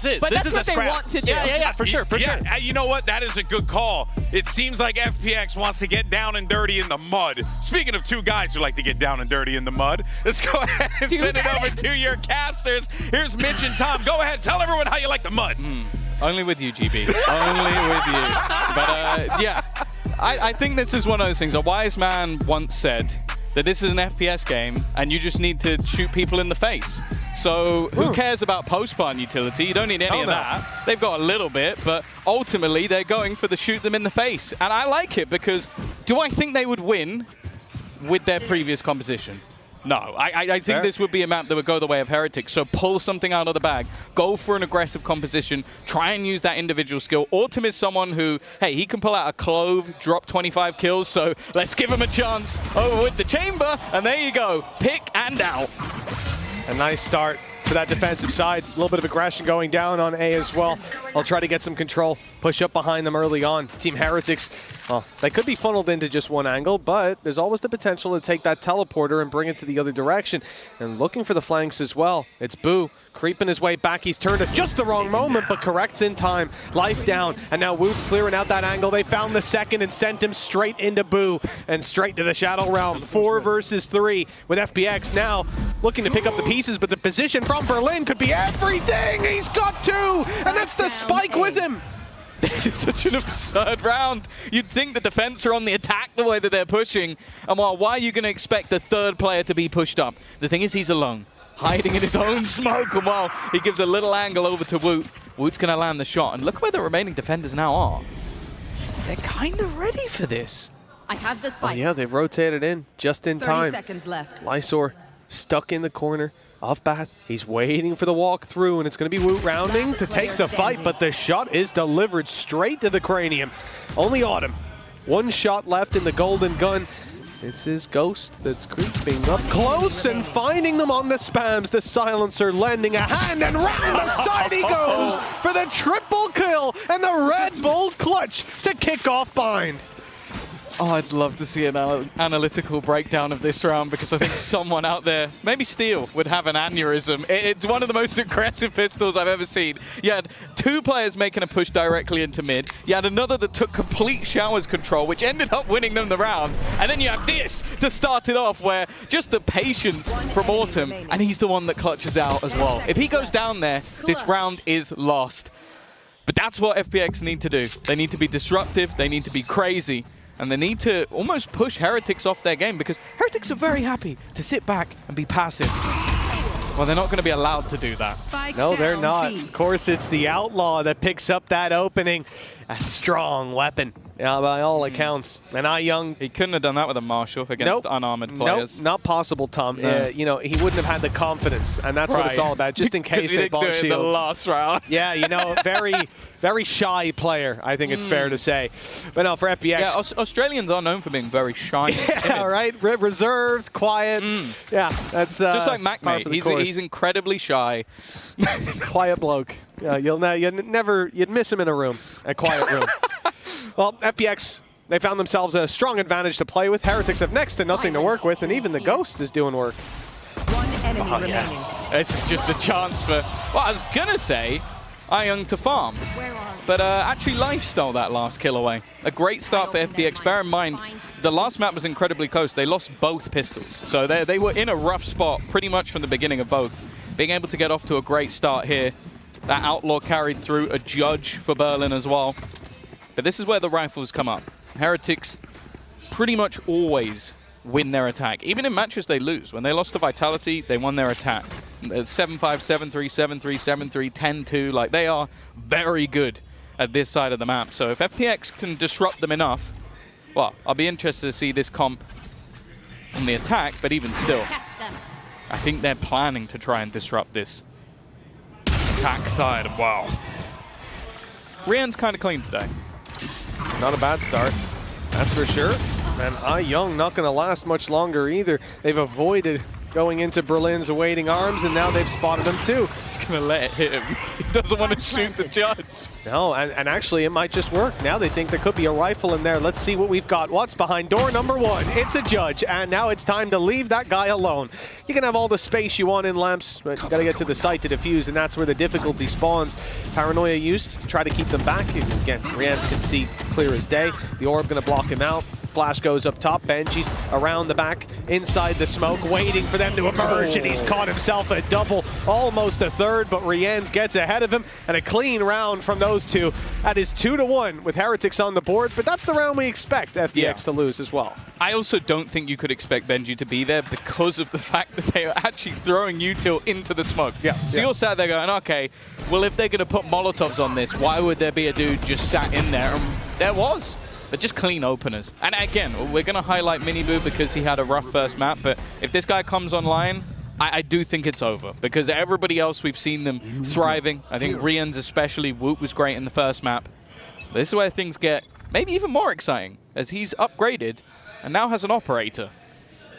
it. But this that's is what a they scrap. want to do. Yeah, for sure, for sure. You know what? That is a good call. It seems like FPX wants to get down and dirty in the mud. Speaking of two guys who like to get down and dirty in the mud, let's go ahead and send it over to your casters. Here's Mitch and Tom. Go ahead, tell everyone how you like the mud. Only with you, GB. Only with you. But yeah, I think this is one of those things. A wise man once said that this is an FPS game and you just need to shoot people in the face. So who cares about post-spawn utility? You don't need any of that. They've got a little bit, but ultimately they're going for the shoot them in the face. And I like it because do I think they would win with their previous composition? No, I think this would be a map that would go the way of Heretics. So pull something out of the bag, go for an aggressive composition, try and use that individual skill. Autumn is someone who, hey, he can pull out a clove, drop 25 kills, so let's give him a chance over with the chamber, and there you go, pick and out. A nice start for that defensive side. A little bit of aggression going down on A as well. I'll try to get some control, push up behind them early on. Team Heretics, well, they could be funneled into just one angle, but there's always the potential to take that teleporter and bring it to the other direction. And looking for the flanks as well. It's Boo creeping his way back. He's turned at just the wrong moment, but corrects in time. Life down, and now Woot's clearing out that angle. They found the second and sent him straight into Boo and straight to the Shadow Realm. 4 versus 3 with FPX now looking to pick up the pieces, but the position from Berlin could be everything. He's got 2, and that's the spike with him. This is such an absurd round. You'd think the defense are on the attack the way that they're pushing. And why are you going to expect the third player to be pushed up? The thing is, he's alone, hiding in his own smoke. And while he gives a little angle over to Woot, Woot's going to land the shot. And look where the remaining defenders now are. They're kind of ready for this. I have the spike. Oh, yeah, they've rotated in just in 30 time. seconds left. Lysor stuck in the corner. Off bat, he's waiting for the walk through, and it's going to be Woot rounding to take the fight, but the shot is delivered straight to the cranium. Only Autumn. 1 shot left in the golden gun. It's his ghost that's creeping up close and finding them on the spams. The silencer lending a hand, and round the side he goes for the triple kill and the Red Bull clutch to kick off Bind. Oh, I'd love to see an analytical breakdown of this round because I think someone out there, maybe Steel, would have an aneurysm. It's one of the most aggressive pistols I've ever seen. You had 2 players making a push directly into mid. You had another that took complete showers control, which ended up winning them the round. And then you have this to start it off, where just the patience from Autumn, and he's the one that clutches out as well. If he goes down there, this round is lost. But that's what FPX need to do. They need to be disruptive. They need to be crazy. And they need to almost push Heretics off their game because Heretics are very happy to sit back and be passive. Well, they're not going to be allowed to do that. No, they're not. Of course, it's the Outlaw that picks up that opening. A strong weapon, by all accounts. And Young, he couldn't have done that with a Marshall against unarmored players. Nope, not possible, Tom. No. You know, he wouldn't have had the confidence, and that's what it's all about, just in case they bought shields. In the last round. Yeah, you know, very shy player, I think it's fair to say. But no, for FPX. Yeah, Australians are known for being very shy. Yeah, right? Reserved, quiet. Yeah, that's just like Mac, mate. He's incredibly shy. Quiet bloke. Yeah, you'd miss him in a room, a quiet room. Well, FPX, they found themselves a strong advantage to play with. Heretics have next to nothing to work with, and even the Ghost is doing work. 1 enemy remaining. This is just a chance for, well, I was going to say, Young to farm. But actually Life stole that last kill away. A great start for FPX. Bear in mind, the last map was incredibly close. They lost both pistols. So they were in a rough spot pretty much from the beginning of both. Being able to get off to a great start here. That Outlaw carried through, a judge for Berlin as well. But this is where the rifles come up. Heretics pretty much always win their attack. Even in matches they lose. When they lost to Vitality, they won their attack. 7-5, 7-3, 7-3, 7-3, 10-2. Like, they are very good at this side of the map. So if FPX can disrupt them enough, well, I'll be interested to see this comp on the attack, but even still, I think they're planning to try and disrupt this attack side. Wow. Rian's kind of clean today. Not a bad start, that's for sure. And Young not going to last much longer either. They've avoided going into Berlin's awaiting arms, and now they've spotted him too. He's going to let it hit him. He doesn't want to shoot the judge. No, and actually it might just work. Now they think there could be a rifle in there. Let's see what we've got. What's behind door number 1? It's a judge, and now it's time to leave that guy alone. You can have all the space you want in lamps, but you got to get to the site to defuse, and that's where the difficulty spawns. Paranoia used to try to keep them back. Again, Rians can see clear as day. The orb going to block him out. Flash goes up top. Benji's around the back, inside the smoke, waiting for them to emerge, and he's caught himself a double, almost a third, but Rians gets ahead of him, and a clean round from those two. That is 2-1 with Heretics on the board, but that's the round we expect FPX to lose as well. I also don't think you could expect Benji to be there because of the fact that they are actually throwing util into the smoke. So you're sat there going, okay, well, if they're going to put Molotovs on this, why would there be a dude just sat in there? And there was. But just clean openers. And again, we're going to highlight Miniboo because he had a rough first map, but if this guy comes online, I do think it's over, because everybody else, we've seen them thriving. I think Rians especially, Woot was great in the first map. This is where things get maybe even more exciting, as he's upgraded and now has an operator.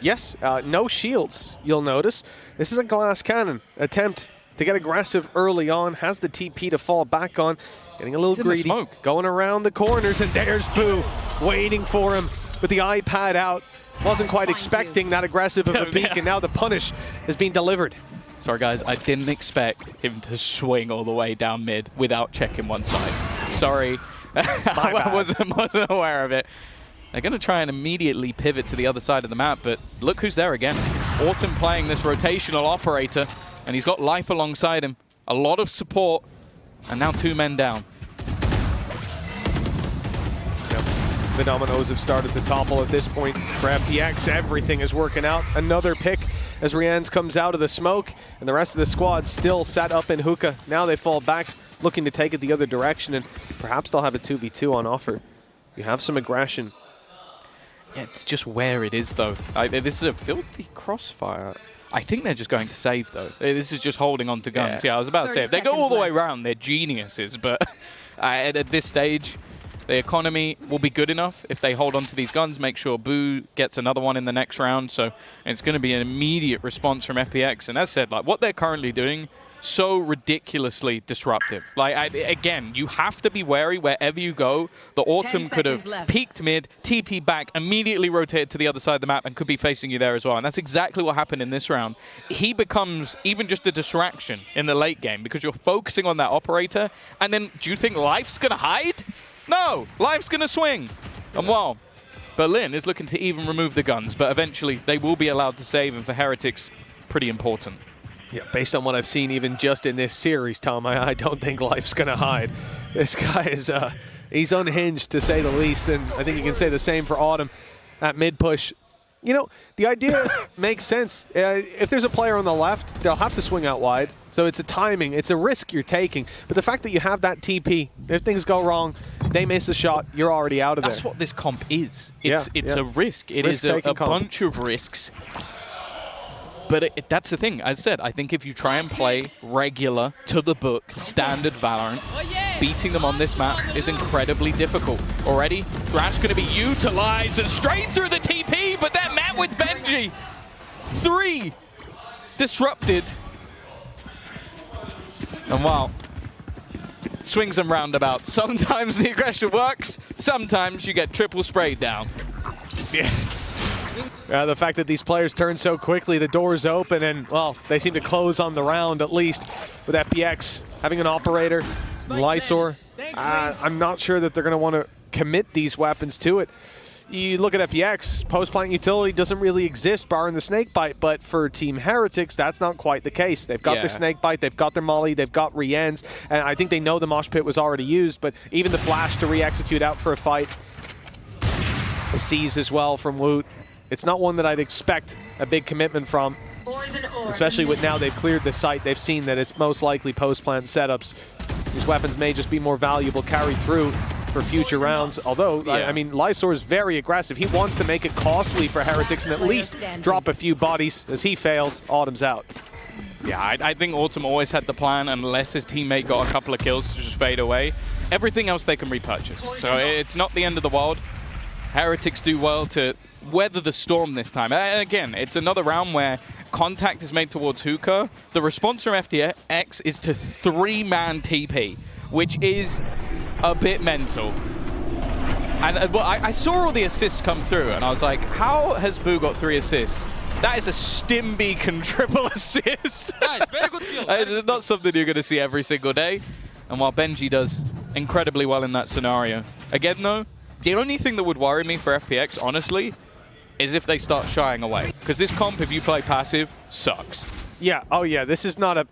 Yes, no shields, you'll notice. This is a glass cannon attempt to get aggressive early on, has the TP to fall back on, getting a little greedy, going around the corners, and there's Boo waiting for him with the iPad out. Wasn't quite expecting that aggressive of a peek, and now the punish is being delivered. Sorry guys, I didn't expect him to swing all the way down mid without checking one side. Sorry, I wasn't aware of it. They're going to try and immediately pivot to the other side of the map, but look who's there again. Autumn playing this rotational operator, and he's got Life alongside him. A lot of support, and now 2 men down. The dominoes have started to topple at this point. For FPX, everything is working out. Another pick as Rians comes out of the smoke, and the rest of the squad still sat up in hookah. Now they fall back, looking to take it the other direction, and perhaps they'll have a 2v2 on offer. You have some aggression. Yeah, it's just where it is, though. This is a filthy crossfire. I think they're just going to save, though. This is just holding on to guns. Yeah, I was about to say, if they go all the way around, they're geniuses, but at this stage, the economy will be good enough if they hold on to these guns, make sure Boo gets another one in the next round. So it's going to be an immediate response from FPX. And as said, like what they're currently doing, so ridiculously disruptive. Like, again, you have to be wary wherever you go. The Autumn could have peeked mid, TP back, immediately rotated to the other side of the map, and could be facing you there as well. And that's exactly what happened in this round. He becomes even just a distraction in the late game because you're focusing on that operator. And then do you think Life's going to hide? No, Life's going to swing. And well, Berlin is looking to even remove the guns, but eventually they will be allowed to save, and for Heretics, pretty important. Yeah, based on what I've seen even just in this series, Tom, I don't think Life's going to hide. This guy is, he's unhinged to say the least, and I think you can say the same for Autumn at mid-push. You know, the idea makes sense. If there's a player on the left, they'll have to swing out wide. So it's a timing, it's a risk you're taking. But the fact that you have that TP, if things go wrong, they miss a shot, you're already out of there. That's what this comp is. It's a risk. It is a bunch of risks. But that's the thing. As I said, I think if you try and play regular, to the book, standard Valorant, beating them on this map is incredibly difficult. Already, Thrash going to be utilized and straight through the TP, but they're met with Benji. 3 disrupted. And wow, swings and roundabouts. Sometimes the aggression works, sometimes you get triple sprayed down. Yeah. The fact that these players turn so quickly, the door's open, and, well, they seem to close on the round, at least, with FPX having an operator, Lysor. I'm not sure that they're going to want to commit these weapons to it. You look at FPX, post-plant utility doesn't really exist, barring the snakebite, but for Team Heretics, that's not quite the case. They've got their snakebite, they've got their molly, they've got Riens, and I think they know the mosh pit was already used, but even the flash to re-execute out for a fight. The seize as well from Woot. It's not one that I'd expect a big commitment from, especially with now they've cleared the site. They've seen that it's most likely post-plant setups. These weapons may just be more valuable carried through for future rounds, although, I mean, Lysor is very aggressive. He wants to make it costly for Heretics and at least drop a few bodies. As he fails, Autumn's out. Yeah, I think Autumn always had the plan, unless his teammate got a couple of kills to just fade away. Everything else they can repurchase. So it's not the end of the world. Heretics do well to weather the storm this time. And again, it's another round where contact is made towards Hookah, the response from FTX is to 3-man TP, which is a bit mental. And well, I saw all the assists come through, and I was like, how has Boo got 3 assists? That is a Stimbeacon triple assist. Nice, very good kill. It's not something you're going to see every single day. And while Benji does incredibly well in that scenario. Again, though, the only thing that would worry me for FPX, honestly, is if they start shying away. Because this comp, if you play passive, sucks. Yeah, oh yeah, this is not a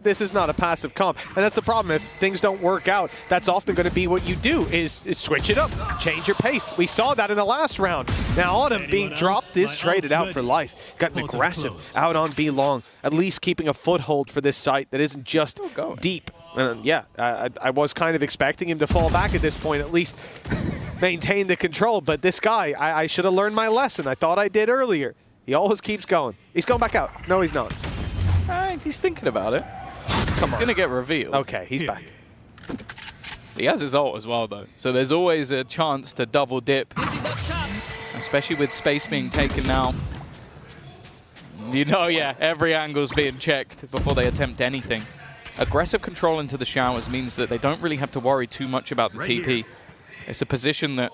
passive comp. And that's the problem. If things don't work out, that's often going to be what you do, is switch it up, change your pace. We saw that in the last round. Now Autumn being dropped is traded out for life. Got an aggressive out on B long, at least keeping a foothold for this site that isn't just deep. And yeah, I was kind of expecting him to fall back at this point, at least maintain the control. But this guy, I should have learned my lesson. I thought I did earlier. He always keeps going. He's going back out. No, he's not. He's thinking about it. He's going to get revealed. Okay, he's back. He has his ult as well, though. So there's always a chance to double dip, especially with space being taken now. You know, yeah, every angle's being checked before they attempt anything. Aggressive control into the showers means that they don't really have to worry too much about the TP. It's a position that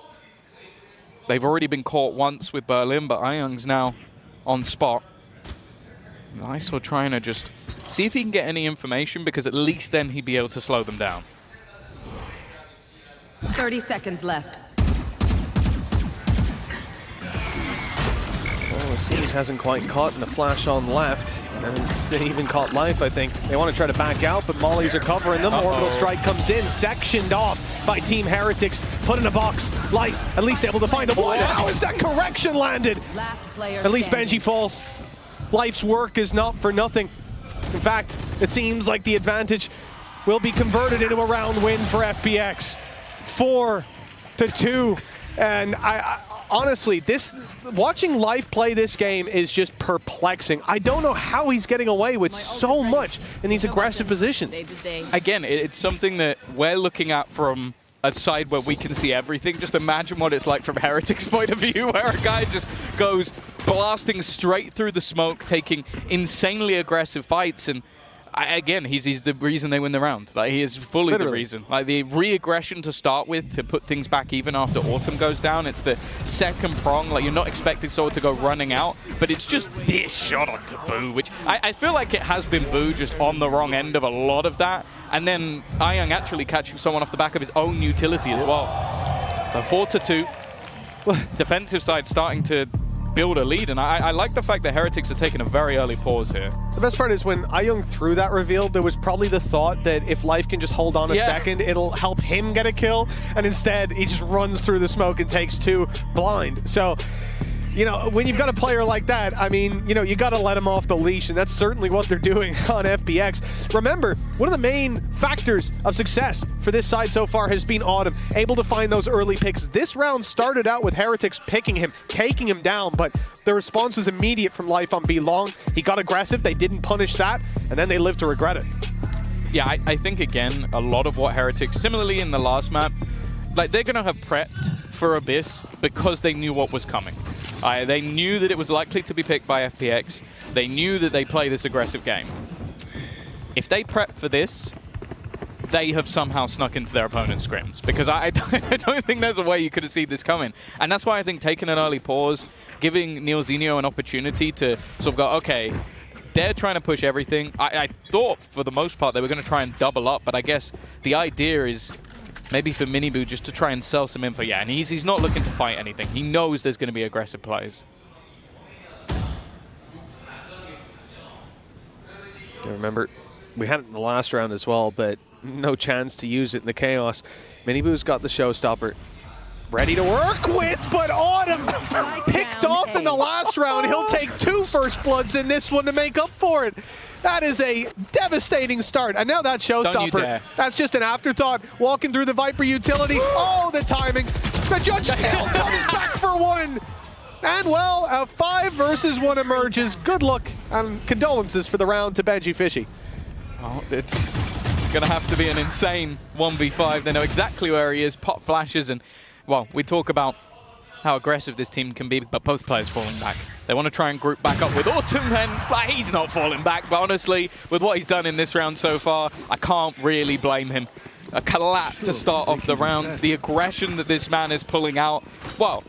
they've already been caught once with Berlin, but Ayung's now on spot. Iso trying to just see if he can get any information, because at least then he'd be able to slow them down. 30 seconds left. Well, Aziz hasn't quite caught in the flash on left, and it's even caught Life, I think. They want to try to back out, but Mollies are covering them. Orbital Strike comes in, sectioned off by Team Heretics, put in a box. Life at least able to find a blind. How is that correction landed? Last player At least standing. Benji falls. Life's work is not for nothing. In fact, it seems like the advantage will be converted into a round win for FPX. 4-2. And I honestly, watching Life play this game is just perplexing. I don't know how he's getting away with so much in these aggressive positions. Again, it's something that we're looking at from a side where we can see everything. Just imagine what it's like from Heretics' point of view, where a guy just goes blasting straight through the smoke, taking insanely aggressive fights, and again, he's the reason they win the round. Like, he is fully the reason. Like, the re-aggression to start with, to put things back even after Autumn goes down, it's the second prong. Like, you're not expecting someone to go running out, but it's just this shot onto Boo, which I feel like it has been Boo just on the wrong end of a lot of that, and then Ayung actually catching someone off the back of his own utility as well. So 4-2. Defensive side starting to build a lead, and I like the fact that Heretics are taking a very early pause here. The best part is when Ayung threw that reveal, there was probably the thought that if Life can just hold on a second, it'll help him get a kill, and instead he just runs through the smoke and takes 2 blind. So, you know, when you've got a player like that, I mean, you know, you got to let him off the leash, and that's certainly what they're doing on FPX. Remember, one of the main factors of success for this side so far has been Autumn, able to find those early picks. This round started out with Heretics picking him, taking him down, but the response was immediate from Life on B long. He got aggressive, they didn't punish that, and then they lived to regret it. Yeah, I think, again, a lot of what Heretics, similarly in the last map, like, they're going to have prepped for Abyss because they knew what was coming. They knew that it was likely to be picked by FPX. They knew that they play this aggressive game. If they prep for this, they have somehow snuck into their opponent's scrims, because I don't think there's a way you could have seen this coming. And that's why I think taking an early pause, giving Neilzinho an opportunity to sort of go, okay, they're trying to push everything. I thought for the most part they were going to try and double up, but I guess the idea is maybe for Miniboo just to try and sell some info. Yeah, and he's not looking to fight anything. He knows there's going to be aggressive plays. Remember, we had it in the last round as well, but no chance to use it in the chaos. Miniboo's got the showstopper ready to work with, but Autumn picked off in the last round. He'll take 2 first bloods in this one to make up for it. That is a devastating start. And now that showstopper, that's just an afterthought. Walking through the Viper utility. Oh, the timing. The judge still comes back for 1. And, well, a 5 versus 1 emerges. Good luck and condolences for the round to Benji Fishy. Well, it's going to have to be an insane 1v5. They know exactly where he is. Pop flashes and, well, we talk about how aggressive this team can be, but both players falling back. They want to try and group back up with Autumn, and he's not falling back, but honestly, with what he's done in this round so far, I can't really blame him. A collapse to start off the round, the aggression that this man is pulling out, well,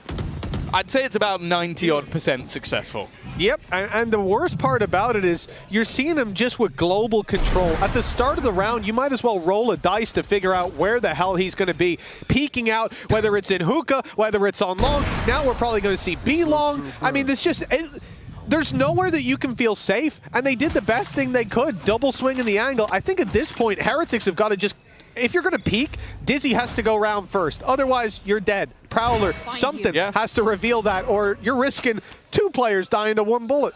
I'd say it's about 90-odd% successful. Yep, and the worst part about it is you're seeing him just with global control. At the start of the round, you might as well roll a dice to figure out where the hell he's going to be. Peeking out, whether it's in hookah, whether it's on long. Now we're probably going to see B long. I mean, there's nowhere that you can feel safe, and they did the best thing they could, double swinging the angle. I think at this point, Heretics have got to just, if you're going to peek, Dizzy has to go round first. Otherwise, you're dead. Prowler, something has to reveal that, or you're risking 2 players dying to 1 bullet.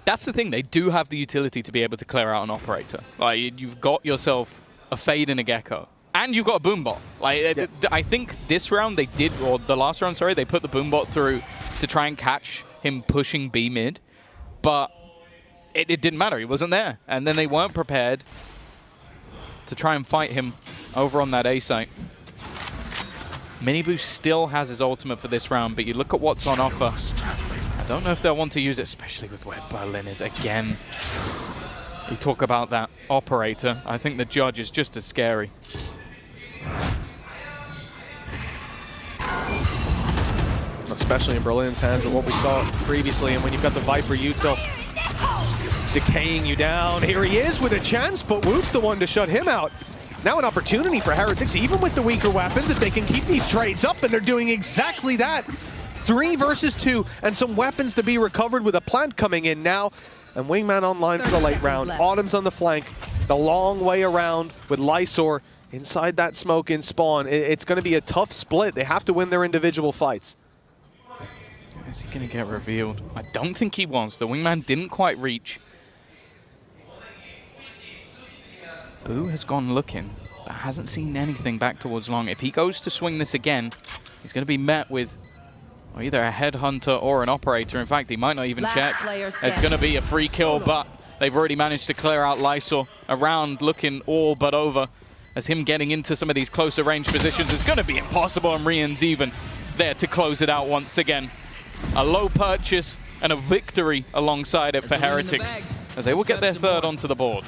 That's the thing. They do have the utility to be able to clear out an operator. Like, you've got yourself a Fade and a Gecko, and you've got a Boombot. Like, I think this round they did, or the last round, sorry, they put the Boombot through to try and catch him pushing B mid, but it didn't matter. He wasn't there, and then they weren't prepared to try and fight him over on that A site. Miniboo still has his ultimate for this round, but you look at what's on offer. I don't know if they'll want to use it, especially with where Berlin is again. You talk about that operator. I think the judge is just as scary. Especially in Berlin's hands with what we saw previously, and when you've got the Viper Util decaying you down. Here he is with a chance, but Woot's the one to shut him out. Now an opportunity for Heretics, even with the weaker weapons, if they can keep these trades up, and they're doing exactly that. 3 versus 2, and some weapons to be recovered with a plant coming in now. And Wingman online for the late round. Autumn's on the flank, the long way around with Lysor inside that smoke in spawn. It's going to be a tough split. They have to win their individual fights. Is he going to get revealed? I don't think he was. The Wingman didn't quite reach. Boo has gone looking, but hasn't seen anything back towards long. If he goes to swing this again, he's going to be met with either a headhunter or an operator. In fact, he might not even check. It's going to be a free kill, but they've already managed to clear out Lysor. Around looking all but over, as him getting into some of these closer range positions is going to be impossible, and Rian's even there to close it out once again. A low purchase and a victory alongside it for Heretics, as they will get their 3rd onto the board.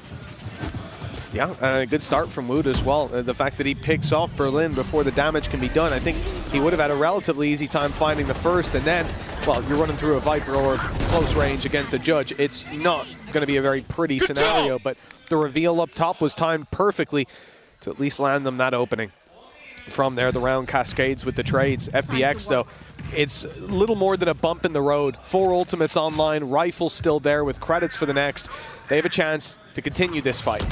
Yeah, a good start from Wood as well. The fact that he picks off Berlin before the damage can be done, I think he would have had a relatively easy time finding the first, and then, well, you're running through a Viper or close range against a Judge. It's not going to be a very pretty scenario, but the reveal up top was timed perfectly to at least land them that opening. From there, the round cascades with the trades. FPX, though, it's little more than a bump in the road. 4 ultimates online, rifles still there with credits for the next. They have a chance to continue this fight.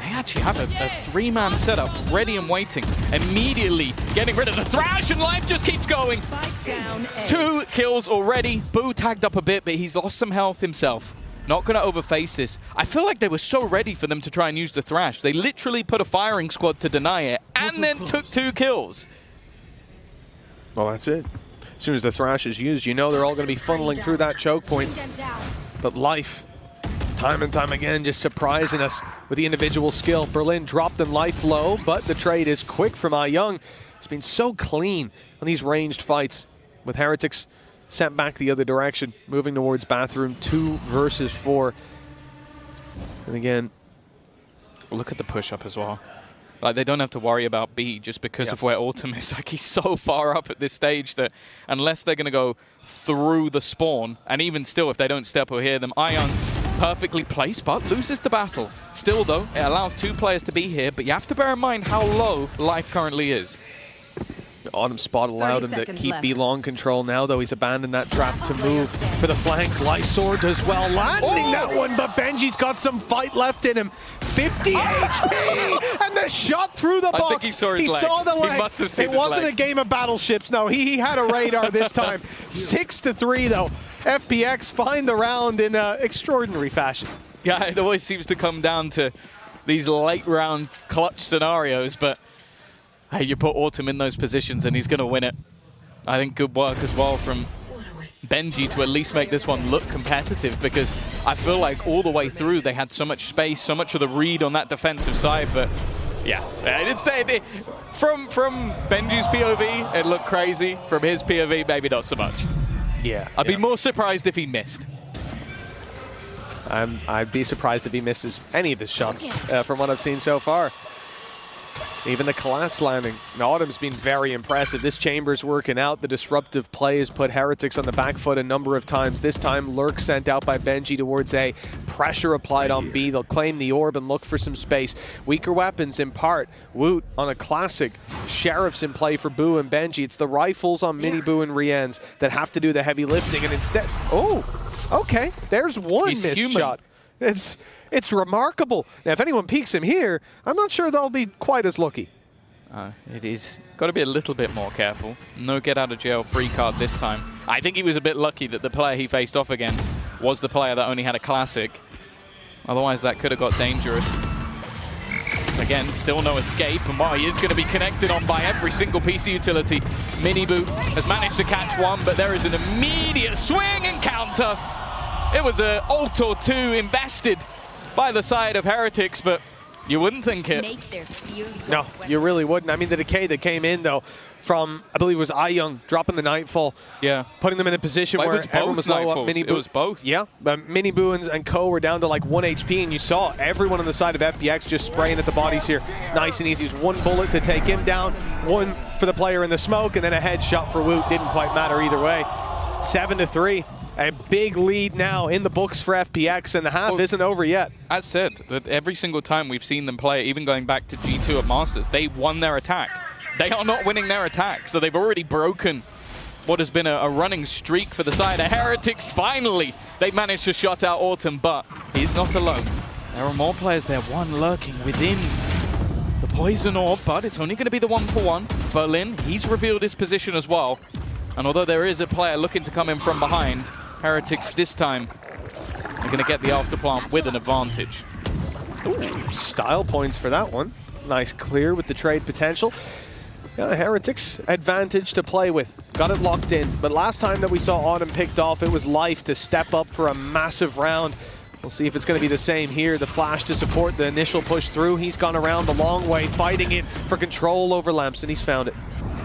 They actually have a 3-man setup ready and waiting. Immediately getting rid of the Thrash, and life just keeps going. 2 kills already. Boo tagged up a bit, but he's lost some health himself. Not going to overface this. I feel like they were so ready for them to try and use the Thrash. They literally put a firing squad to deny it, and then took 2 kills. Well, that's it. As soon as the Thrash is used, you know they're all going to be funneling through that choke point. But life, time and time again, just surprising us with the individual skill. Berlin dropped in life low, but the trade is quick from Young. It's been so clean on these ranged fights, with Heretics sent back the other direction, moving towards bathroom. 2 versus 4. And again, look at the push-up as well. Like, they don't have to worry about B just because of where Autumn is. Like, he's so far up at this stage that unless they're going to go through the spawn, and even still, if they don't step or hear them, Young perfectly placed, but loses the battle. Still, though, it allows 2 players to be here, but you have to bear in mind how low life currently is. Autumn spot allowed him to keep B long control now, though he's abandoned that trap to move for the flank. Lysor does well, landing that one, but Benji's got some fight left in him. 50 HP, and the shot through the box. I think he saw his leg. Saw the leg. He must have seen it wasn't a game of battleships, no. He had a radar this time. 6-3, though. FPX find the round in extraordinary fashion. Yeah, it always seems to come down to these late round clutch scenarios, but hey, you put Autumn in those positions and he's going to win it. I think good work as well from Benji to at least make this one look competitive, because I feel like all the way through they had so much space, so much of the read on that defensive side, but yeah, I did say From Benji's POV, it looked crazy. From his POV, maybe not so much. Yeah. I'd be more surprised if he missed. I'd be surprised if he misses any of his shots from what I've seen so far. Even the collapse landing. Autumn's been very impressive. This chamber's working out. The disruptive play has put Heretics on the back foot a number of times. This time, Lurk sent out by Benji towards A. Pressure applied on B. They'll claim the orb and look for some space. Weaker weapons in part. Woot on a classic. Sheriff's in play for Boo and Benji. It's the rifles on Mini Boo and Rienz that have to do the heavy lifting, and instead... Oh, okay. There's one missed shot. It's remarkable. Now, if anyone peeks him here, I'm not sure they'll be quite as lucky. It is got to be a little bit more careful. No get out of jail free card this time. I think he was a bit lucky that the player he faced off against was the player that only had a classic. Otherwise, that could have got dangerous. Again, still no escape, and he is going to be connected on by every single PC utility. Miniboo has managed to catch one, but there is an immediate swing and counter. It was an ult or two invested by the side of Heretics, but you wouldn't think it. No, you really wouldn't. I mean, the decay that came in, though, from, I believe it was iYoung dropping the Nightfall. Yeah. Putting them in a position where everyone was low up. It was both. Yeah, but Miniboo and Co were down to like 1 HP, and you saw everyone on the side of FPX just spraying at the bodies here. Nice and easy. It was one bullet to take him down, one for the player in the smoke, and then a headshot for Woot. Didn't quite matter either way. 7-3. A big lead now in the books for FPX, and the half isn't over yet. As said, that every single time we've seen them play, even going back to G2 at Masters, they won their attack. They are not winning their attack, so they've already broken what has been a running streak for the side of Heretics. Finally, they've managed to shut out Autumn, but he's not alone. There are more players there, one lurking within the poison orb, but it's only going to be the 1-for-1. Berlin, he's revealed his position as well. And although there is a player looking to come in from behind, Heretics this time are going to get the afterplant with an advantage. Ooh, style points for that one. Nice clear with the trade potential. Yeah, Heretics advantage to play with. Got it locked in. But last time that we saw Autumn picked off, it was Life to step up for a massive round. We'll see if it's going to be the same here. The flash to support the initial push through. He's gone around the long way, fighting it for control over Lamps, and he's found it.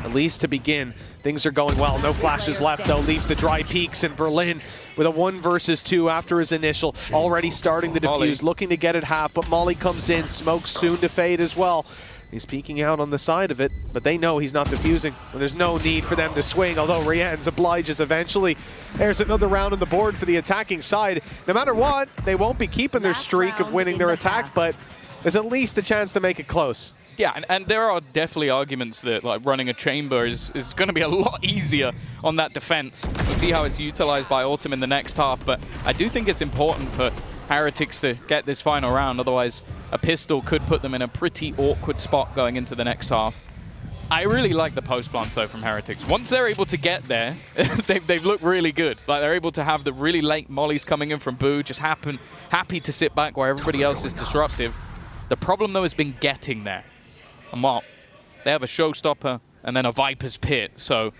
At least to begin, things are going well. No flashes left, though. Leaves the dry peaks in Berlin with a 1 versus 2 after his initial. Already starting the defuse, looking to get it half, but Molly comes in. Smoke soon to fade as well. He's peeking out on the side of it, but they know he's not defusing. And there's no need for them to swing, although Rienz obliges eventually. There's another round on the board for the attacking side. No matter what, they won't be keeping their streak of winning their attack, but there's at least a chance to make it close. Yeah, and there are definitely arguments that like running a chamber is going to be a lot easier on that defense. We'll see how it's utilized by Autumn in the next half, but I do think it's important for Heretics to get this final round, otherwise a pistol could put them in a pretty awkward spot going into the next half. I really like the post plants though from Heretics. Once they're able to get there, they've looked really good. Like they're able to have the really late mollies coming in from Boo, just happy to sit back while everybody else is disruptive. The problem though has been getting there. And well, they have a showstopper and then a Viper's Pit, so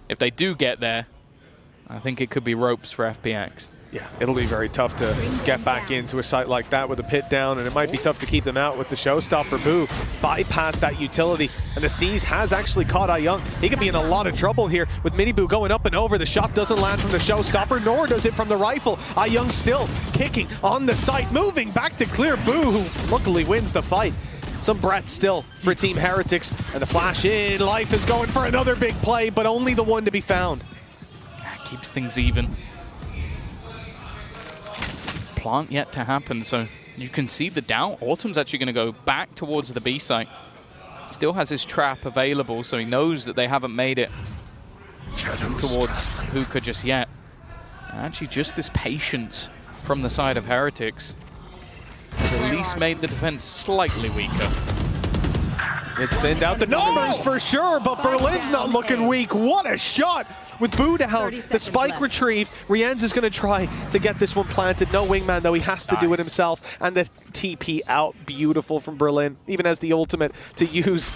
if they do get there, I think it could be ropes for FPX. Yeah, it'll be very tough to get back into a site like that with a pit down, and it might be tough to keep them out with the showstopper. Boo bypass that utility, and the Seas has actually caught iYoung. He could be in a lot of trouble here with Miniboo going up and over. The shot doesn't land from the showstopper, nor does it from the rifle. iYoung still kicking on the site, moving back to clear Boo, who luckily wins the fight. Some breath still for Team Heretics, and the flash in. Life is going for another big play, but only the one to be found. That keeps things even. Plant yet to happen, so you can see the doubt. Autumn's actually going to go back towards the B site. Still has his trap available, so he knows that they haven't made it towards Hookah just yet. And actually, just this patience from the side of Heretics has at least made the defense slightly weaker. It's thinned out the numbers for sure, but Berlin's not looking weak. What a shot with Boo down. The spike retrieved. Rienz is going to try to get this one planted. No wingman, though. He has to do it himself. And the TP out. Beautiful from Berlin. Even as the ultimate to use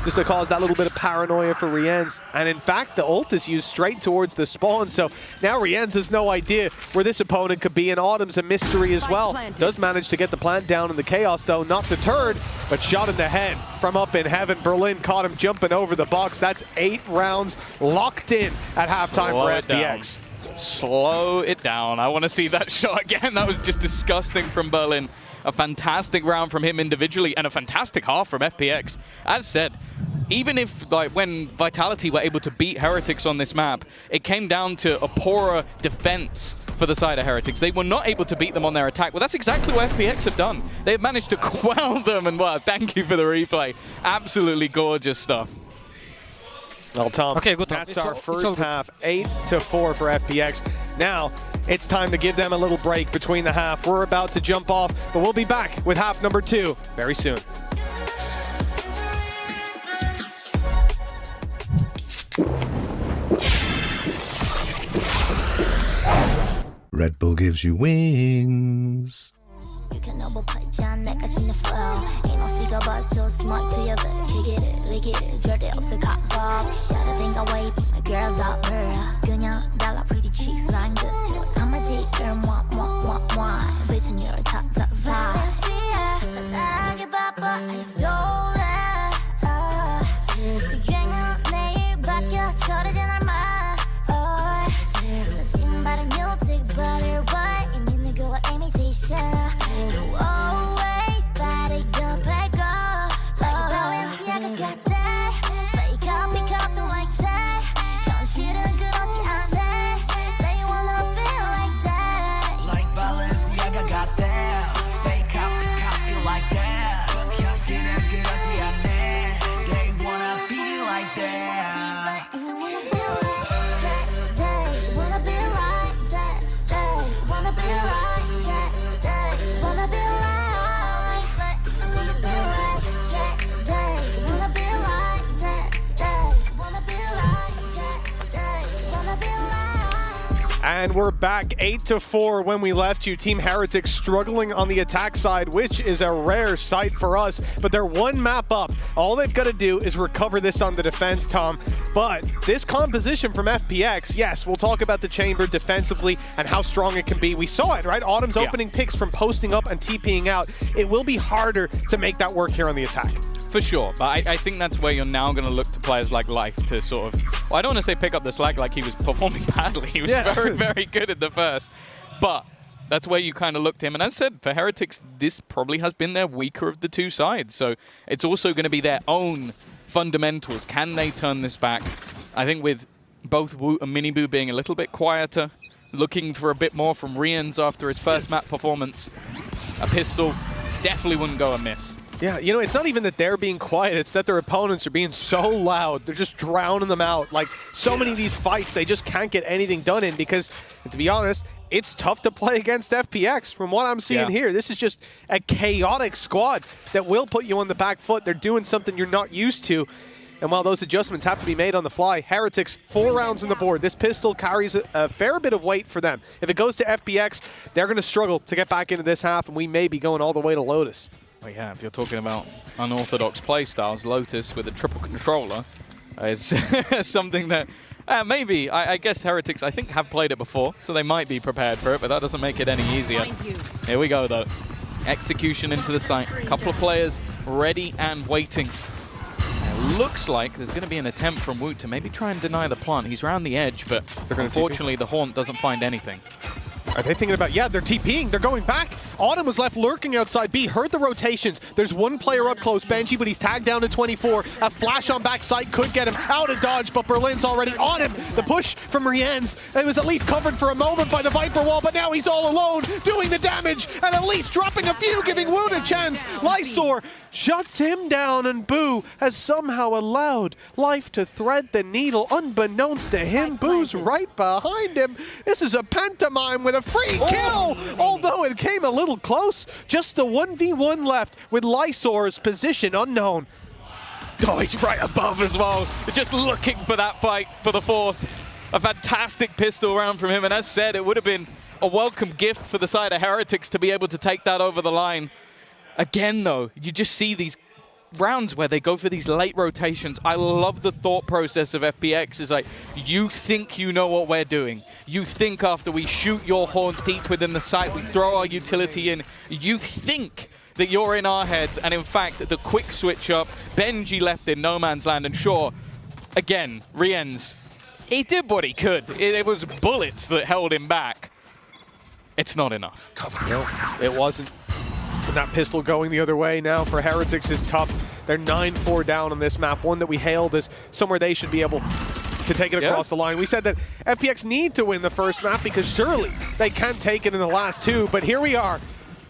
just to cause that little bit of paranoia for Rienz. And in fact, the ult is used straight towards the spawn, so now Rienz has no idea where this opponent could be, and Autumn's a mystery as well. Does manage to get the plant down in the chaos though, not deterred, but shot in the head from up in heaven. Berlin caught him jumping over the box. That's 8 rounds locked in at halftime for FPX. Slow it down. I want to see that shot again. That was just disgusting from Berlin. A fantastic round from him individually and a fantastic half from FPX. As said, even if, like, when Vitality were able to beat Heretics on this map, it came down to a poorer defense for the side of Heretics. They were not able to beat them on their attack. Well, that's exactly what FPX have done. They've managed to quell them, and well, thank you for the replay. Absolutely gorgeous stuff. Well, Tom, okay, good. That's our first half, 8-4 for FPX. Now, it's time to give them a little break between the half. We're about to jump off, but we'll be back with half number 2 very soon. Red Bull gives you wings. You can double put John neck in the flow. Ain't no seeker but still smart to your bed. We get it, 절대 없을 cut off. Gotta think away, my girls out there. 그냥 달라 pretty cheeks like this. I'm a dick girl, mwah. Between your top five. 짭짤하게 바빠, I stole it. 유행은 내일 바뀌어, 저러진 않아. 사실 바른 you take butter, but 이미 누구와 imitation. You always better go back up. Like Balenciaga got that. Fake copy like that. 현실은 그렇지 않네. They wanna be like that. Like Balenciaga got that. Fake copy like that. 현실은 그렇지 않네. They wanna be like that. They wanna be like that. They wanna be like that. They wanna be like that. They wanna be like that. They wanna be like that. They wanna be like that. They wanna be like. And we're back 8-4 when we left you. Team Heretics struggling on the attack side, which is a rare sight for us, but they're one map up. All they've got to do is recover this on the defense, Tom. But this composition from FPX, yes, we'll talk about the chamber defensively and how strong it can be. We saw it, right? Autumn's opening picks from posting up and TPing out. It will be harder to make that work here on the attack. For sure, but I think that's where you're now going to look to players like Life to sort of, well, I don't want to say pick up the slack like he was performing badly. He was very, very good at the first. But that's where you kind of look to him. And as I said, for Heretics, this probably has been their weaker of the two sides. So it's also going to be their own fundamentals. Can they turn this back? I think with both Woot and Miniboo being a little bit quieter, looking for a bit more from Rienz after his first map performance, a pistol definitely wouldn't go amiss. Yeah, you know, it's not even that they're being quiet, it's that their opponents are being so loud. They're just drowning them out. Like, so many of these fights, they just can't get anything done in because, to be honest, it's tough to play against FPX. From what I'm seeing here, this is just a chaotic squad that will put you on the back foot. They're doing something you're not used to. And while those adjustments have to be made on the fly, Heretics, 4 rounds on the board. This pistol carries a fair bit of weight for them. If it goes to FPX, they're going to struggle to get back into this half, and we may be going all the way to Lotus. Well, yeah, if you're talking about unorthodox playstyles, Lotus with a triple controller is something that maybe, I guess Heretics, I think, have played it before, so they might be prepared for it, but that doesn't make it any easier. Here we go, though. Execution into the site. A couple of players ready and waiting. It looks like there's going to be an attempt from Woot to maybe try and deny the plant. He's around the edge, but unfortunately the Haunt doesn't find anything. Are they thinking about, yeah, they're TPing, they're going back. Autumn was left lurking outside B, heard the rotations. There's one player up close, Benji, but he's tagged down to 24. A flash on backside could get him out of dodge, but Berlin's already on him. The push from Rienz, it was at least covered for a moment by the Viper wall, but now he's all alone, doing the damage, and at least dropping a few, giving Woot a chance. Lysor shuts him down, and Boo has somehow allowed Life to thread the needle. Unbeknownst to him, Boo's right behind him. This is a pantomime with a free kill, although it came a little close. Just the 1v1 left with Lysor's position unknown. Oh, he's right above as well. Just looking for that fight for the fourth. A fantastic pistol round from him, and as said, it would have been a welcome gift for the side of Heretics to be able to take that over the line. Again, though, you just see these rounds where they go for these late rotations. I love the thought process of FPX. Is like, you think you know what we're doing. You think after we shoot your horn deep within the site, we throw our utility in, you think that you're in our heads, and in fact, the quick switch up, Benji left in no man's land, and sure, again, Rienz, he did what he could. It was bullets that held him back. It's not enough. No, it wasn't. And that pistol going the other way now for Heretics is tough. They're 9-4 down on this map, one that we hailed as somewhere they should be able to take it across the line. We said that FPX need to win the first map because surely they can't take it in the last two, but here we are.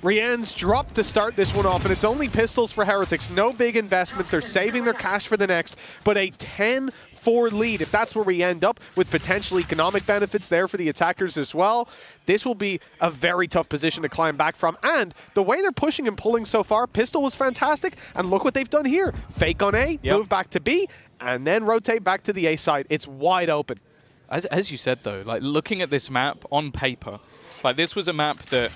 Rienz dropped to start this one off, and it's only pistols for Heretics. No big investment. They're saving their cash for the next, but a 10-4 lead. If that's where we end up with potential economic benefits there for the attackers as well, this will be a very tough position to climb back from. And the way they're pushing and pulling so far, pistol was fantastic, and look what they've done here. Fake on A, move back to B, and then rotate back to the A side. It's wide open. As you said, though, like looking at this map on paper, like this was a map that,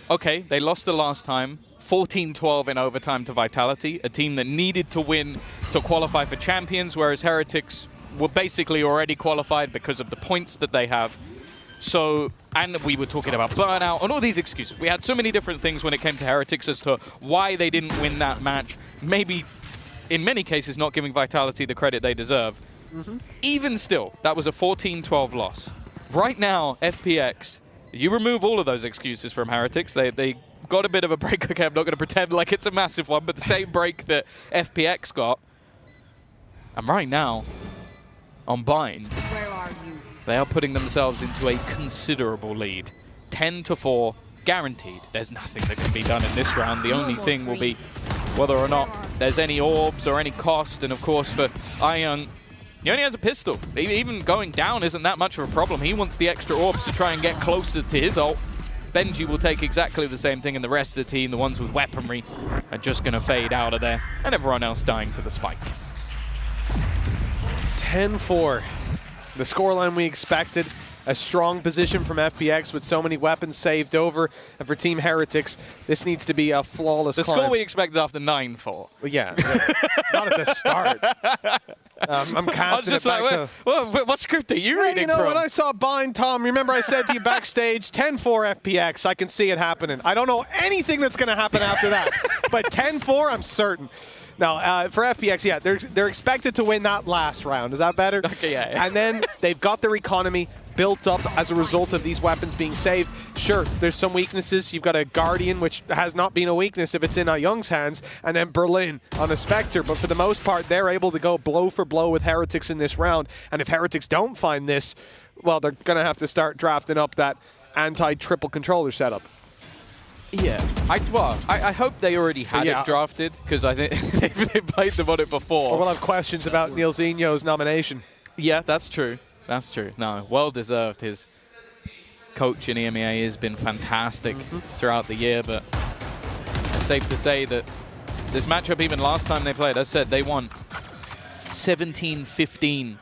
okay, they lost the last time, 14-12 in overtime to Vitality, a team that needed to win to qualify for Champions, whereas Heretics were basically already qualified because of the points that they have. So, and we were talking about burnout and all these excuses. We had so many different things when it came to Heretics as to why they didn't win that match. Maybe, in many cases, not giving Vitality the credit they deserve. Even still, that was a 14-12 loss. Right now, FPX, you remove all of those excuses from Heretics. They got a bit of a break. Okay, I'm not going to pretend like it's a massive one, but the same break that FPX got. And right now, on Bind, they are putting themselves into a considerable lead. 10-4, guaranteed. There's nothing that can be done in this round. The only thing will be whether or not there's any orbs or any cost. And of course, for Young, he only has a pistol. Even going down isn't that much of a problem. He wants the extra orbs to try and get closer to his ult. Benji will take exactly the same thing, and the rest of the team, the ones with weaponry, are just going to fade out of there. And everyone else dying to the spike. 10-4. The scoreline we expected. A strong position from FPX with so many weapons saved over. And for Team Heretics, this needs to be a flawless The climb. score we expected after 9-4. Well, yeah, not at the start. I'm casting it back to... What script are you reading you know, from? when I saw Bind, Tom, remember I said to you backstage, 10-4 FPX, I can see it happening. I don't know anything that's going to happen after that. But 10-4, I'm certain. Now, for FPX, yeah, they're expected to win that last round. Is that better? Okay, yeah. And then they've got their economy built up as a result of these weapons being saved. Sure, there's some weaknesses. You've got a Guardian, which has not been a weakness if it's in Young's hands, and then Berlin on a Spectre. But for the most part, they're able to go blow for blow with Heretics in this round. And if Heretics don't find this, well, they're going to have to start drafting up that anti-triple controller setup. Yeah, I hope they already had it drafted, because I think they played them on it before. Or we'll have questions about Neil Zinho's nomination. Yeah, that's true. That's true. No, well-deserved. His coach in EMEA has been fantastic throughout the year, but it's safe to say that this matchup, even last time they played, as I said, they won 17-15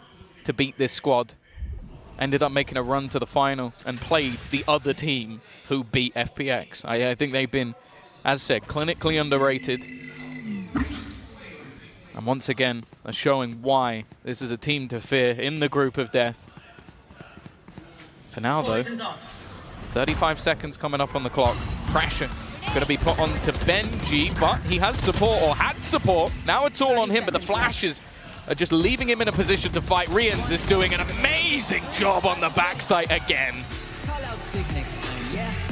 to beat this squad. Ended up making a run to the final and played the other team who beat FPX. I think they've been, as I said, clinically underrated. And once again, are showing why this is a team to fear in the group of death. For now, though, 35 seconds coming up on the clock. Pressure going to be put on to Benji, but he has support, or had support. Now it's all on him, but the flashes are just leaving him in a position to fight. Rienz is doing an amazing job on the backside again.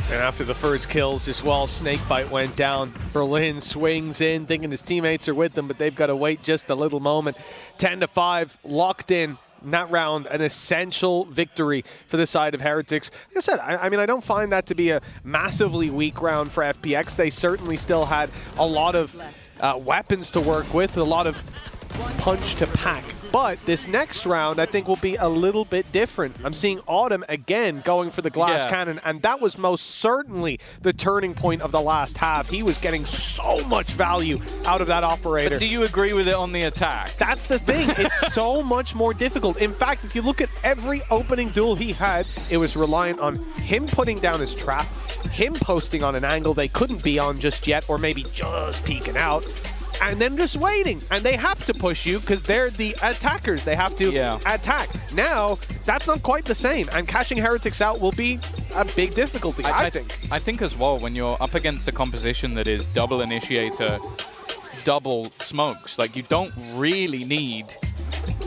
And after the first kills as well, Snakebite went down. Berlin swings in, thinking his teammates are with them, but they've got to wait just a little moment. 10-5, locked in that round, an essential victory for the side of Heretics. Like I said, I mean, I don't find that to be a massively weak round for FPX. They certainly still had a lot of weapons to work with, a lot of punch to pack. But this next round, I think, will be a little bit different. I'm seeing Autumn again going for the glass cannon, and that was most certainly the turning point of the last half. He was getting so much value out of that operator. But do you agree with it on the attack? That's the thing. It's so much more difficult. In fact, if you look at every opening duel he had, it was reliant on him putting down his trap, him posting on an angle they couldn't be on just yet, or maybe just peeking out, and then just waiting. And they have to push you because they're the attackers. They have to attack. Now, that's not quite the same. And catching Heretics out will be a big difficulty, I think. I think as well, when you're up against a composition that is double initiator, double smokes, like you don't really need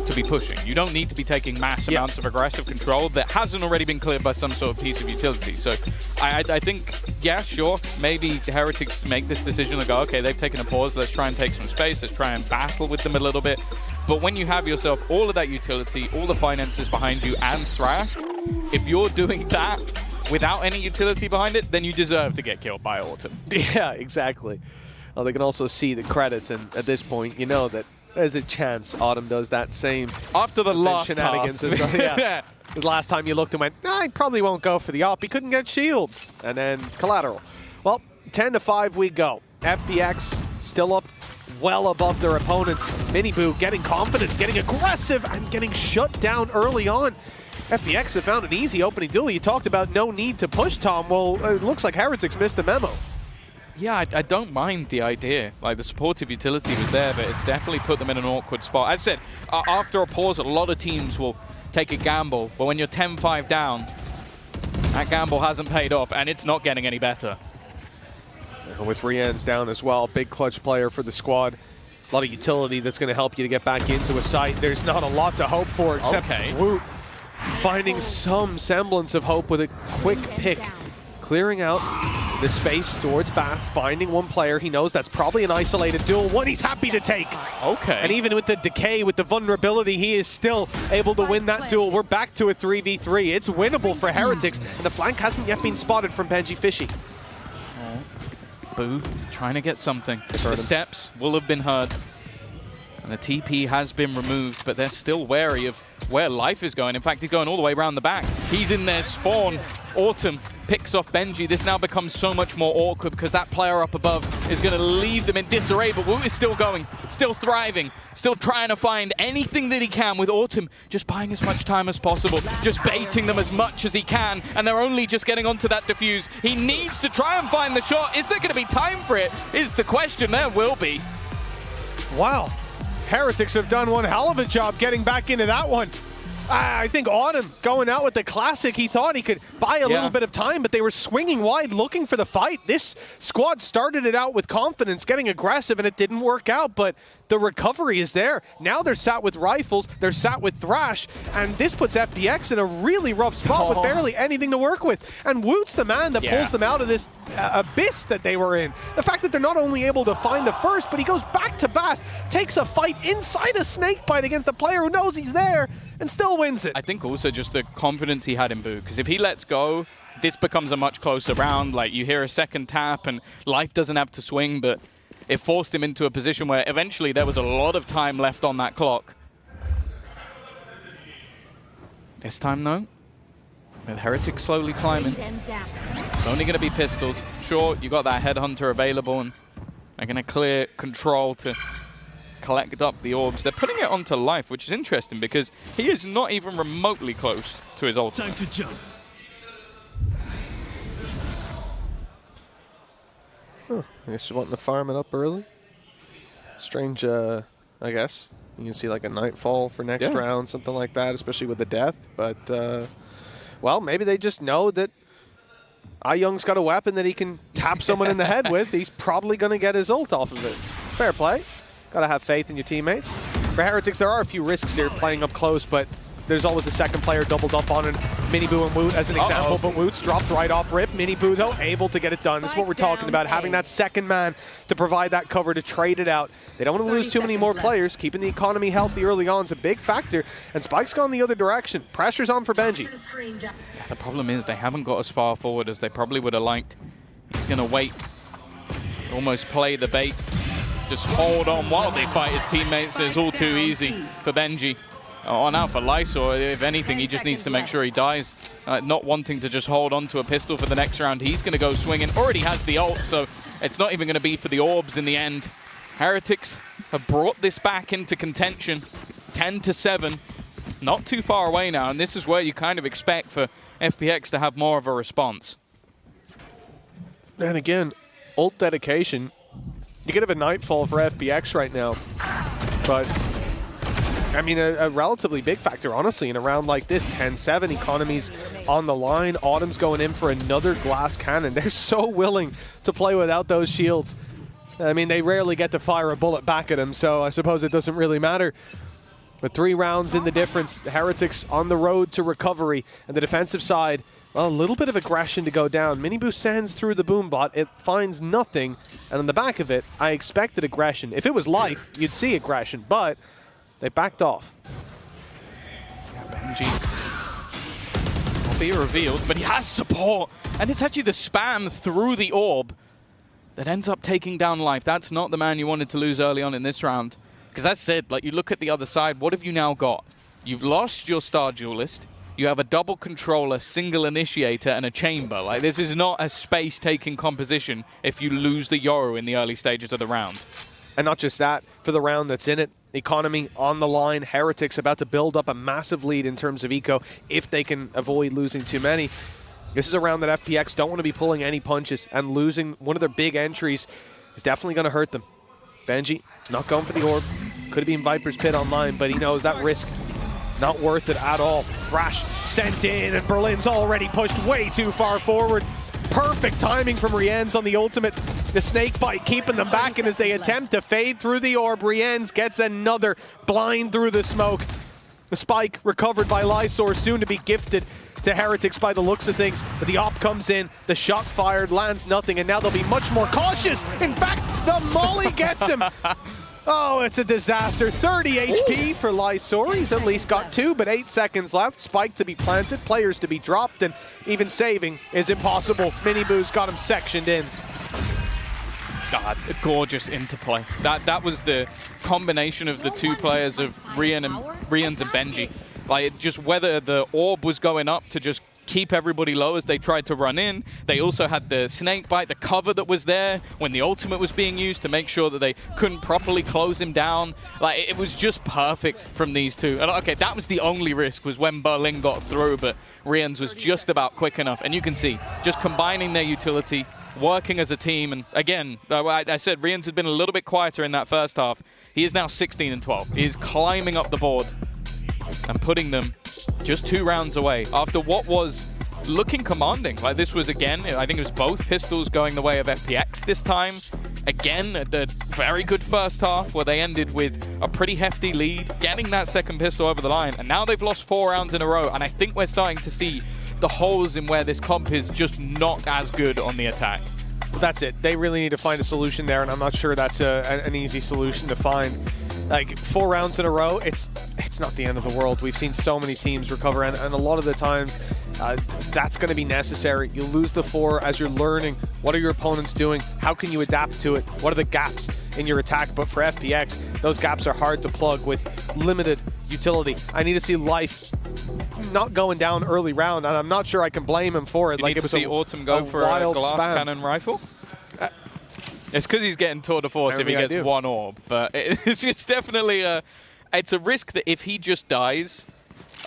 to be pushing. You don't need to be taking mass amounts of aggressive control that hasn't already been cleared by some sort of piece of utility. So I think, yeah, sure, maybe the Heretics make this decision and go, okay, they've taken a pause, let's try and take some space, let's try and battle with them a little bit. But when you have yourself all of that utility, all the finances behind you and Thrash, if you're doing that without any utility behind it, then you deserve to get killed by Autumn. Yeah, exactly. Well, they can also see the credits, and at this point, you know that there's a chance Autumn does that same after the last shenanigans. Yeah. The last time you looked and went, nah, he probably won't go for the op. He couldn't get shields. And then collateral. Well, 10-5 we go. FPX still up well above their opponents. Miniboo getting confident, getting aggressive, and getting shut down early on. FPX have found an easy opening duel. You talked about no need to push, Tom. Well, it looks like Heretics missed the memo. Yeah, I don't mind the idea. Like, the supportive utility was there, but it's definitely put them in an awkward spot. As I said, after a pause, a lot of teams will take a gamble, but when you're 10-5 down, that gamble hasn't paid off, and it's not getting any better. And with Rian's down as well, big clutch player for the squad. A lot of utility that's going to help you to get back into a site. There's not a lot to hope for, except Woot finding some semblance of hope with a quick pick. Clearing out the space towards Bath, finding one player. He knows that's probably an isolated duel, one he's happy to take. Okay. And even with the decay, with the vulnerability, he is still able to win that duel. We're back to a 3v3. It's winnable for Heretics, and the flank hasn't yet been spotted from Benji Fishy. Boo, trying to get something. The steps will have been heard. And the TP has been removed, but they're still wary of where life is going. In fact, he's going all the way around the back. He's in their spawn. Autumn picks off Benji. This now becomes so much more awkward because that player up above is going to leave them in disarray, but Woot is still going, still thriving, still trying to find anything that he can with Autumn, just buying as much time as possible, just baiting them as much as he can, and they're only just getting onto that defuse. He needs to try and find the shot. Is there going to be time for it? Is the question. There will be. Wow. Heretics have done one hell of a job getting back into that one. I think Autumn going out with the classic, he thought he could buy a little bit of time, but they were swinging wide looking for the fight. This squad started it out with confidence, getting aggressive, and it didn't work out, but the recovery is there. Now they're sat with rifles, they're sat with Thrash, and this puts FPX in a really rough spot with barely anything to work with. And Woot's the man that pulls them out of this abyss that they were in. The fact that they're not only able to find the first, but he goes back to Bath, takes a fight inside a snake bite against a player who knows he's there, and still wins it. I think also just the confidence he had in Boo, because if he lets go, this becomes a much closer round. Like, you hear a second tap and life doesn't have to swing, but it forced him into a position where eventually there was a lot of time left on that clock. This time, though, with Heretics slowly climbing, it's only going to be pistols. Sure, you got that Headhunter available, and they're going to clear control to collect up the orbs. They're putting it onto life, which is interesting because he is not even remotely close to his ultimate. Time to jump. I guess you're wanting to farm it up early. Strange, I guess. You can see like a Nightfall for next round, something like that, especially with the death. But, well, maybe they just know that Young's got a weapon that he can tap someone in the head with. He's probably going to get his ult off of it. Fair play. Got to have faith in your teammates. For Heretics, there are a few risks here playing up close, but there's always a second player doubled up on it. Miniboo and Woot as an example, but Woot's dropped right off rip. Miniboo, though, able to get it done. This is what we're talking about, having that second man to provide that cover, to trade it out. They don't want to lose too many more players. Keeping the economy healthy early on is a big factor, and Spike's gone the other direction. Pressure's on for Benji. Yeah, the problem is they haven't got as far forward as they probably would have liked. He's going to wait, almost play the bait, just hold on while they fight his teammates. It's all too easy for Benji. On out for Lysor, if anything, he just needs to make sure he dies. Not wanting to just hold on to a pistol for the next round. He's going to go swinging. Already has the ult, so it's not even going to be for the orbs in the end. Heretics have brought this back into contention. 10-7. Not too far away now, and this is where you kind of expect for FPX to have more of a response. And again, ult dedication. negative a Nightfall for FPX right now. But, I mean, a relatively big factor, honestly, in a round like this. 10-7, economy's on the line. Autumn's going in for another glass cannon. They're so willing to play without those shields. I mean, they rarely get to fire a bullet back at him, so I suppose it doesn't really matter. But 3 rounds in the difference. Heretics on the road to recovery. And the defensive side, well, a little bit of aggression to go down. Miniboo sends through the boom bot. It finds nothing. And on the back of it, I expected aggression. If it was life, you'd see aggression. But they backed off. Benji will be revealed, but he has support. And it's actually the spam through the orb that ends up taking down Life. That's not the man you wanted to lose early on in this round. Because as said, like, you look at the other side, what have you now got? You've lost your Star Duelist. You have a double controller, single initiator, and a chamber. Like, this is not a space-taking composition if you lose the Yoru in the early stages of the round. And not just that, for the round that's in it, economy on the line. Heretics about to build up a massive lead in terms of eco if they can avoid losing too many. This is a round that FPX don't want to be pulling any punches, and losing one of their big entries is definitely going to hurt them. Benji not going for the orb. Could have been Viper's Pit online, but he knows that risk not worth it at all. Thrash sent in, and Berlin's already pushed way too far forward. Perfect timing from Rienz on the ultimate. The snake bite keeping them back, and as they attempt to fade through the orb, Rienz gets another blind through the smoke. The spike recovered by Lysor, soon to be gifted to Heretics by the looks of things. But the op comes in, the shot fired, lands nothing, and now they'll be much more cautious. In fact, the molly gets him. Oh, it's a disaster. 30 HP for Lysor. He's at least got 2, but 8 seconds left. Spike to be planted, players to be dropped, and even saving is impossible. Miniboo's got him sectioned in. God, a gorgeous interplay. That was the combination of the 2 players of Rienz and Benji. Like, just whether the orb was going up to just keep everybody low as they tried to run in. They also had the snake bite, the cover that was there when the ultimate was being used to make sure that they couldn't properly close him down. Like, it was just perfect from these 2. And okay, that was the only risk, was when Berlin got through, but Rienz was just about quick enough. And you can see, just combining their utility, working as a team, and again, I said Rienz had been a little bit quieter in that first half. He is now 16-12. He is climbing up the board and putting them just 2 rounds away after what was looking commanding. Like, this was, again, I think it was both pistols going the way of FPX this time. Again, a very good first half where they ended with a pretty hefty lead, getting that second pistol over the line, and now they've lost 4 rounds in a row, and I think we're starting to see the holes in where this comp is just not as good on the attack. That's it. They really need to find a solution there, and I'm not sure that's an easy solution to find. Like, 4 rounds in a row, it's not the end of the world. We've seen so many teams recover, and a lot of the times that's going to be necessary. You lose the 4 as you're learning. What are your opponents doing? How can you adapt to it? What are the gaps in your attack? But for FPX, those gaps are hard to plug with limited utility. I need to see Life not going down early round, and I'm not sure I can blame him for it. You need to see Autumn go for a glass cannon rifle? It's because he's getting tour de force if he gets 1 orb, but it's definitely it's a risk that if he just dies,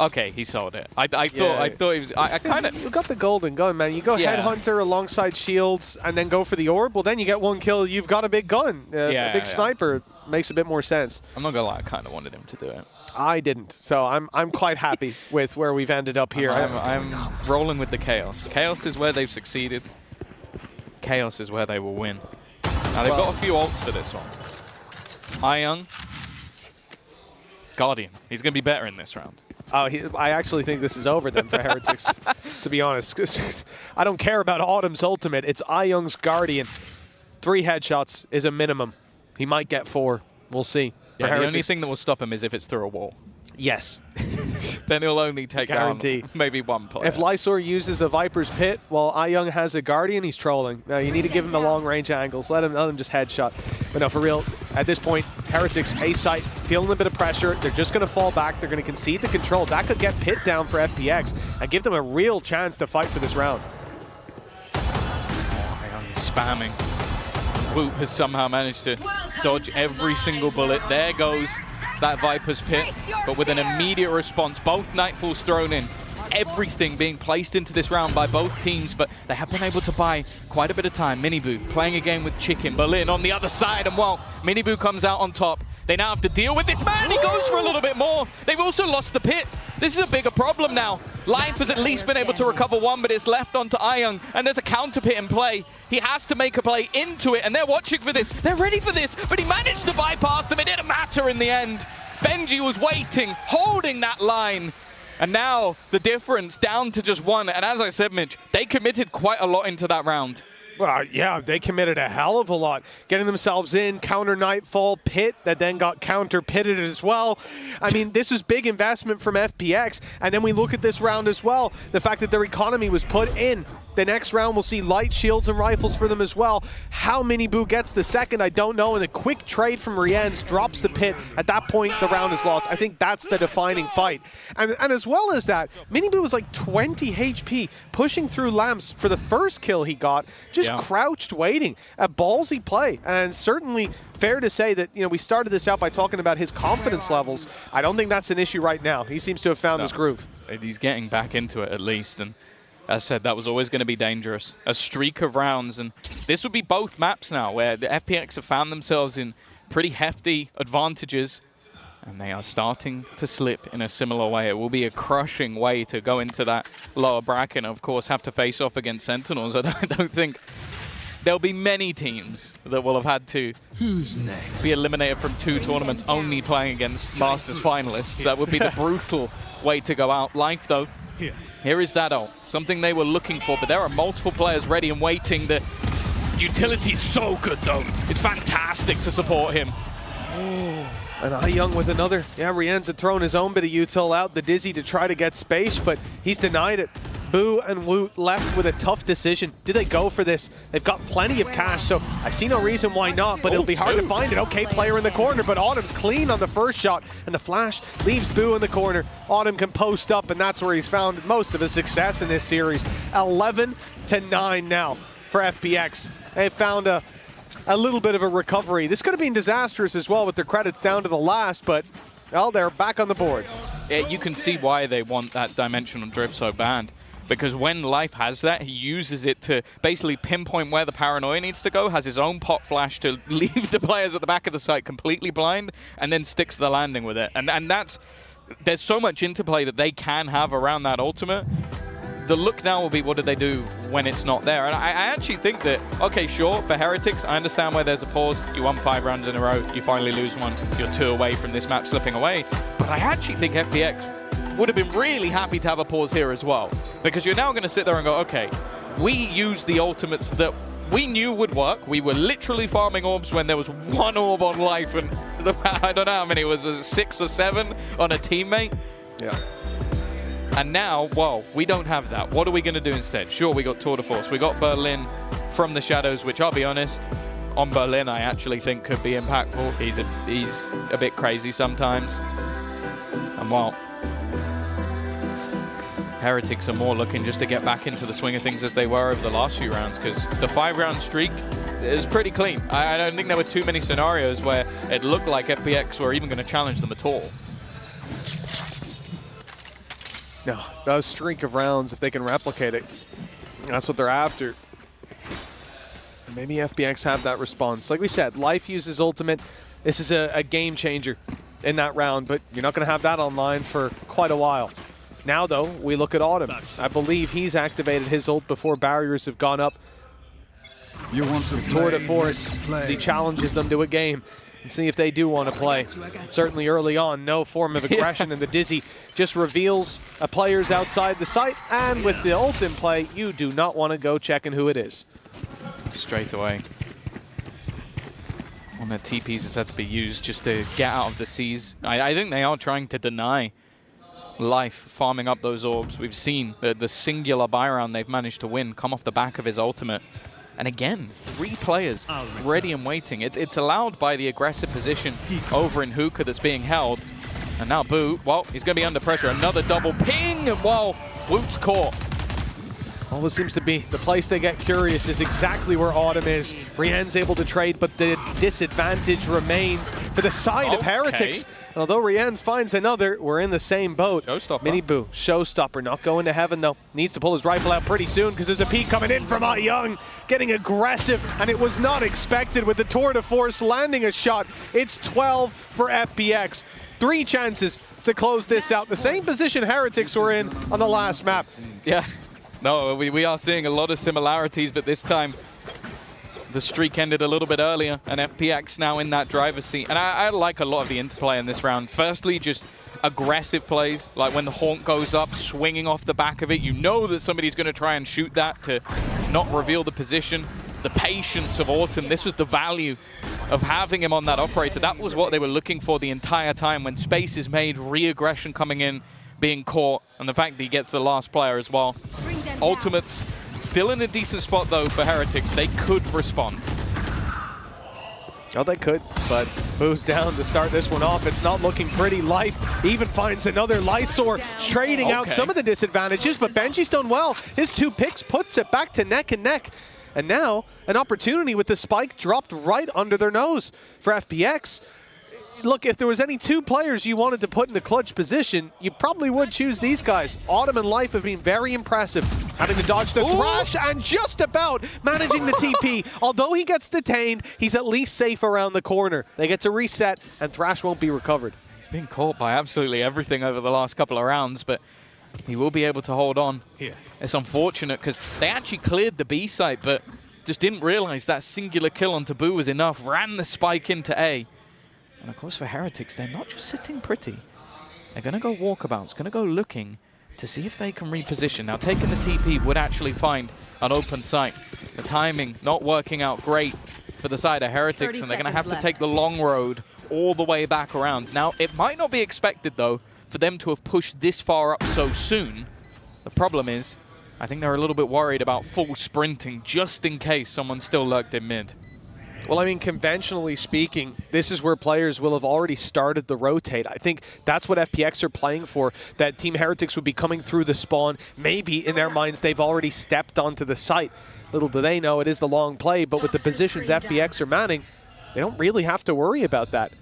okay, he sold it. I thought he was. I kind of. You got the golden gun, man. You go Headhunter alongside shields and then go for the orb. Well, then you get 1 kill. You've got a big gun, a big sniper. Makes a bit more sense. I'm not gonna lie, I kind of wanted him to do it. I didn't, so I'm quite happy with where we've ended up here. I'm rolling with the chaos. Chaos is where they've succeeded. Chaos is where they will win. Now, they've got a few ults for this one. Young, Guardian. He's going to be better in this round. I actually think this is over then for Heretics, to be honest. I don't care about Autumn's ultimate. It's Young's Guardian. 3 headshots is a minimum. He might get 4. We'll see. Yeah, the only thing that will stop him is if it's through a wall. Yes. Then he'll only take down maybe 1 player. If Lysor uses a Viper's Pit while Young has a Guardian, he's trolling. Now, you need to give him the long-range angles. Let him just headshot. But no, for real, at this point, Heretics, A-site, feeling a bit of pressure. They're just going to fall back. They're going to concede the control. That could get Pit down for FPX and give them a real chance to fight for this round. Young is spamming. Whoop has somehow managed to dodge every single bullet. There goes that Viper's Pit, but with an immediate response. Both Nightfalls thrown in. everything being placed into this round by both teams, but they have been able to buy quite a bit of time. Miniboo playing a game with Chicken. Berlin on the other side, and while Miniboo comes out on top, they now have to deal with this man. He goes for a little bit more. They've also lost the pit. This is a bigger problem now. Life has at least been able to recover one, but it's left onto Ayung, and there's a counter pit in play. He has to make a play into it, and they're watching for this. They're ready for this, but he managed to bypass them. It didn't matter in the end. Benji was waiting, holding that line. And now the difference down to just one. And as I said, Mitch, they committed quite a lot into that round. Well, yeah, they committed a hell of a lot. Getting themselves in, counter Nightfall, pit that then got counter pitted as well. I mean, this was big investment from FPX. And then we look at this round as well. The fact that their economy was put in. The next round we'll see light shields and rifles for them as well. How Miniboo gets the second, I don't know. And a quick trade from Rienz drops the pit. At that point, the round is lost. I think that's the defining fight. And as well as that, Miniboo was like 20 HP, pushing through lamps for the first kill he got. Just crouched waiting. A ballsy play. And certainly fair to say that, you know, we started this out by talking about his confidence levels. I don't think that's an issue right now. He seems to have found his groove. He's getting back into it at least. And as I said, that was always going to be dangerous. A streak of rounds, and this would be both maps now, where the FPX have found themselves in pretty hefty advantages, and they are starting to slip in a similar way. It will be a crushing way to go into that lower bracket, and of course have to face off against Sentinels. I don't think there'll be many teams that will have had to be eliminated from 2 tournaments only playing against Masters finalists. That would be the brutal way to go out. Life, though. Here is that ult, something they were looking for, but there are multiple players ready and waiting. The utility is so good, though. It's fantastic to support him. And Ayung with another. Yeah, Rienz had thrown his own bit of util out, the Dizzy to try to get space, but he's denied it. Boo and Woot left with a tough decision. Do they go for this? They've got plenty of cash, so I see no reason why not, but it'll be hard to find it. Okay, player in the corner, but Autumn's clean on the first shot, and the flash leaves Boo in the corner. Autumn can post up, and that's where he's found most of his success in this series. 11-9 now for FPX. They found a little bit of a recovery. This could have been disastrous as well with their credits down to the last, but, well, they're back on the board. Yeah, you can see why they want that dimensional drift so bad. Because when Life has that, he uses it to basically pinpoint where the paranoia needs to go, has his own pop flash to leave the players at the back of the site completely blind, and then sticks the landing with it. And that's, there's so much interplay that they can have around that ultimate. The look now will be, what do they do when it's not there? And I actually think that, okay, sure, for Heretics, I understand where there's a pause. You won 5 rounds in a row, you finally lose one, you're 2 away from this map slipping away. But I actually think FPX would have been really happy to have a pause here as well. Because you're now going to sit there and go, okay, we used the ultimates that we knew would work. We were literally farming orbs when there was 1 orb on Life, and I don't know how many, it was 6 or 7 on a teammate. Yeah. And now, well, we don't have that. What are we going to do instead? Sure, we got Tour de Force. We got Berlin from the shadows, which I'll be honest, on Berlin I actually think could be impactful. He's a bit crazy sometimes. And while Heretics are more looking just to get back into the swing of things as they were over the last few rounds, because the 5-round streak is pretty clean. I don't think there were too many scenarios where it looked like FPX were even going to challenge them at all. No, those streak of rounds, if they can replicate it, that's what they're after. Maybe FPX have that response. Like we said, Life uses ultimate. This is a game changer in that round, but you're not going to have that online for quite a while. Now, though, we look at Autumn. I believe he's activated his ult before barriers have gone up. You want to Tour de Force, he challenges them to a game and see if they do want to play. Certainly early on, no form of aggression, and the Dizzy just reveals a player's outside the site, and with the ult in play, you do not want to go checking who it is. Straight away. One of the TPs has had to be used just to get out of the seas. I think they are trying to deny Life farming up those orbs. We've seen the singular buy round they've managed to win come off the back of his ultimate. And again, 3 players ready and waiting. It's allowed by the aggressive position over in Hookah that's being held. And now Boo, well, he's going to be under pressure. Another double ping, and well, Woot's caught. Always seems to be the place they get curious is exactly where Autumn is. Rienne's able to trade, but the disadvantage remains for the side of Heretics. And although Rienne's finds another, we're in the same boat. Showstopper. Miniboo, showstopper, not going to heaven though. Needs to pull his rifle out pretty soon because there's a peek coming in from Young, getting aggressive, and it was not expected with the tour de force landing a shot. It's 12 for FPX. 3 chances to close this out. The same position Heretics were in on the last map. Yeah. No, we are seeing a lot of similarities, but this time the streak ended a little bit earlier, and FPX now in that driver's seat. And I like a lot of the interplay in this round. Firstly, just aggressive plays, like when the Haunt goes up, swinging off the back of it. You know that somebody's going to try and shoot that to not reveal the position. The patience of Autumn, this was the value of having him on that operator. That was what they were looking for the entire time. When space is made, re-aggression coming in, being caught, and the fact that he gets the last player as well. Ultimates still in a decent spot though for Heretics. They could respond. Oh, they could, but Boo's down to start this one off. It's not looking pretty. Life even finds another Lysor, trading out some of the disadvantages, but Benji's done well. His 2 picks puts it back to neck and neck. And now, an opportunity with the spike dropped right under their nose for FPX. Look, if there was any 2 players you wanted to put in the clutch position, you probably would choose these guys. Autumn and Life have been very impressive, having to dodge the Thrash and just about managing the TP. Although he gets detained, he's at least safe around the corner. They get to reset, and Thrash won't be recovered. He's been caught by absolutely everything over the last couple of rounds, but he will be able to hold on. Here. It's unfortunate because they actually cleared the B site, but just didn't realize that singular kill on Taboo was enough. Ran the spike into A. And of course for Heretics, they're not just sitting pretty. They're going to go walkabouts, going to go looking to see if they can reposition. Now taking the TP would actually find an open site. The timing not working out great for the side of Heretics, and they're going to have to take the long road all the way back around. Now it might not be expected though for them to have pushed this far up so soon. The problem is, I think they're a little bit worried about full sprinting just in case someone still lurked in mid. Well, I mean, conventionally speaking, this is where players will have already started the rotate. I think that's what FPX are playing for, that Team Heretics would be coming through the spawn. Maybe, in their minds, they've already stepped onto the site. Little do they know it is the long play, but with the positions FPX are manning, they don't really have to worry about that.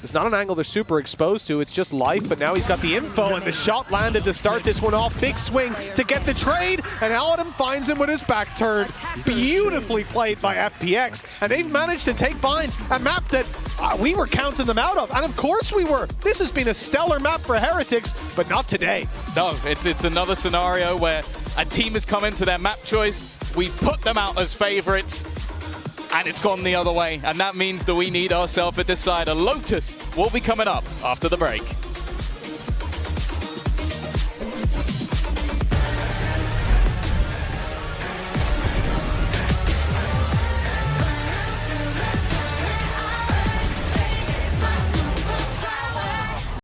It's not an angle they're super exposed to, it's just Life, but now he's got the info, and the shot landed to start this one off. Big swing to get the trade, and Autumn finds him with his back turned. Beautifully played by FPX, and they've managed to take Bind, a map that we were counting them out of, and of course we were. This has been a stellar map for Heretics, but not today. No, it's another scenario where a team has come into their map choice, we've put them out as favorites, and it's gone the other way, and that means that we need ourselves a decider. Lotus will be coming up after the break.